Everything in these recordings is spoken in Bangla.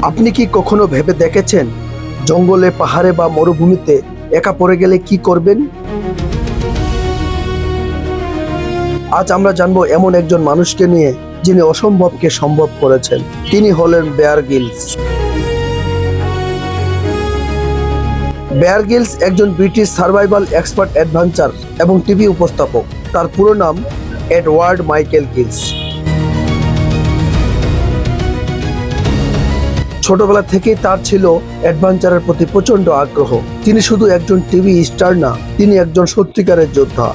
আপনি কি কখনো ভেবে দেখেছেন জঙ্গলে, পাহাড়ে বা মরুভূমিতে একা পড়ে গেলে কি করবেন? আজ আমরা জানবো এমন একজন মানুষকে নিয়ে যিনি অসম্ভবকে সম্ভব করেছেন। তিনি হলেন বেয়ার গ্রিলস। বেয়ার গ্রিলস একজন ব্রিটিশ সার্ভাইভাল এক্সপার্ট, অ্যাডভেঞ্চার এবং টিভি উপস্থাপক। তার পুরো নাম এডওয়ার্ড মাইকেল গ্রিলস। ছোটবেলা থেকেই তার ছিল অ্যাডভেঞ্চারের প্রতি প্রচন্ড আগ্রহ। তিনি শুধু একজন টিভি স্টার না, তিনি একজন সত্যিকারের যোদ্ধা।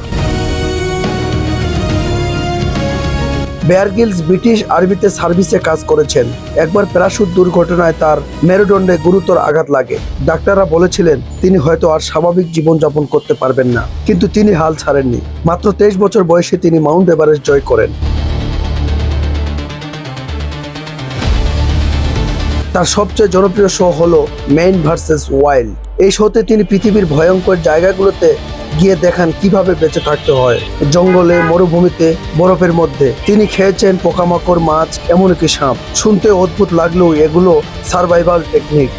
বেয়ার গ্রিলস ব্রিটিশ আর্মিতে সার্ভিসে কাজ করেছেন। একবার প্যারাশুট দুর্ঘটনায় তার মেরুদণ্ডে গুরুতর আঘাত লাগে। ডাক্তাররা বলেছিলেন তিনি হয়তো আর স্বাভাবিক জীবনযাপন করতে পারবেন না, কিন্তু তিনি হাল ছাড়েননি। মাত্র 23 বছর বয়সে তিনি মাউন্ট এভারেস্ট জয় করেন। তার সবচেয়ে জনপ্রিয় শো হলো ম্যান ভার্সেস ওয়াইল্ড। এই শোতে তিনি পৃথিবীর ভয়ঙ্কর জায়গাগুলোতে গিয়ে দেখান কিভাবে বেঁচে থাকতে হয়, জঙ্গলে, মরুভূমিতে, বরফের মধ্যে। তিনি খেয়েছেন পোকামাকড়, মাছ, এমনকি সাপ। শুনতে অদ্ভুত লাগলেও এগুলো সার্ভাইভাল টেকনিক।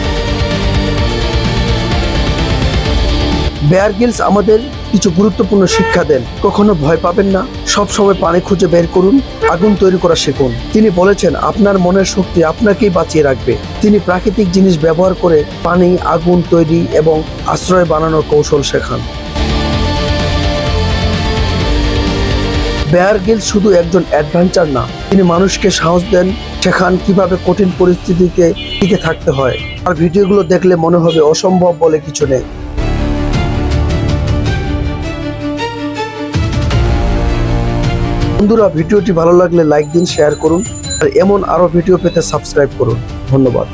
বেয়ার গ্রিলস আমাদের কিছু গুরুত্বপূর্ণ শিক্ষা দেন। কখনো ভয় পাবেন না, সব সময় পানি খুঁজে বের করুন, আগুন তৈরি করা শিখুন। তিনি বলেছেন আপনার মনের শক্তি আপনাকেই বাঁচিয়ে রাখবে। তিনি প্রাকৃতিক জিনিস ব্যবহার করে পানি, আগুন তৈরি এবং আশ্রয় বানানোর কৌশল শেখান। বেয়ার গ্রিলস শুধু একজন অ্যাডভেঞ্চার না, তিনি মানুষকে সাহস দেন, শেখান কিভাবে কঠিন পরিস্থিতিতে টিকে থাকতে হয়। আর ভিডিওগুলো দেখলে মনে হবে অসম্ভব বলে কিছু নেই। বন্ধুরা, ভিডিওটি ভালো লাগলে লাইক দিন, শেয়ার করুন, আর এমন আরো ভিডিও পেতে সাবস্ক্রাইব করুন। ধন্যবাদ।